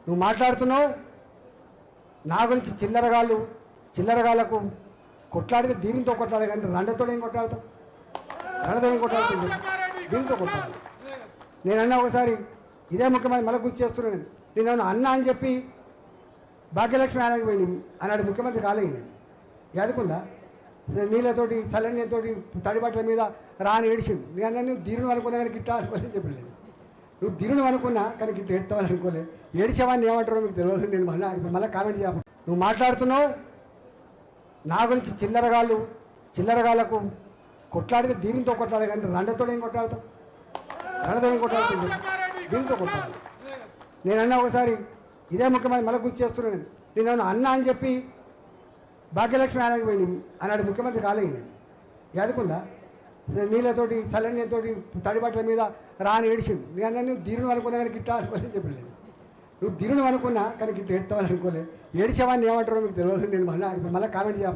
నువ్వు మాట్లాడుతున్నావు నా గురించి చిల్లరగాళ్ళకు కొట్లాడితే దీనితో కొట్లాడే కానీ రండతో ఏం కొట్లాడతావు? రండతో ఏం కొట్లాడుతుంది? దీంతో కొట్లాడు. నేనన్నా ఒకసారి ఇదే ముఖ్యమంత్రి మళ్ళీ గుర్తు చేస్తున్నాను. నేను అన్నా అని చెప్పి భాగ్యలక్ష్మి ఆయనకి పోయింది అన్నాడు ముఖ్యమంత్రి కాలేదు. ఎదుకుందా నీళ్ళతోటి చల్లనీళ్ళతోటి తడిబట్టల మీద రాని ఏడిచింది. నేను అన్నా నువ్వు దీరును అనుకున్నా కానీ గిట్ట అనుకోలేదు చెప్పలేదు. నువ్వు దీరును అనుకున్నా కానీ గిట్ట ఎడతావని అనుకోలేదు. ఏడిచేవాడిని ఏమంటారో మీకు తెలియదు. నేను మళ్ళీ కామెంట్ చేయ. నువ్వు మాట్లాడుతున్నావు నా గురించి చిల్లరగాళ్ళకు కొట్లాడితే దీనితో కొట్లాడే కానీ రండతో ఏం కొట్లాడతావు? రండతో ఏం కొట్లాడుతుంది? దీంతో కొట్లాడు. నేనన్నా ఒకసారి ఇదే ముఖ్యమంత్రి మళ్ళీ గుర్తు చేస్తున్నాను. నేను అన్నా అని చెప్పి భాగ్యలక్ష్మి ఆయనకి పోయింది అన్నాడు ముఖ్యమంత్రి కాలేదు. ఎదుకుందా నీళ్ళతోటి చల్లనీళ్ళతోటి తడిబట్టల మీద రాని ఏడిచింది. నేను అన్నా నువ్వు దీరును అనుకున్నా కానీ గిట్ట అనుకోలేదు చెప్పలేదు. నువ్వు దీరును అనుకున్నా కానీ గిట్ట ఎడతావని అనుకోలేదు. ఏడిచేవాడిని ఏమంటారో మీకు తెలియదు. నేను మళ్ళీ కామెంట్ చేయ.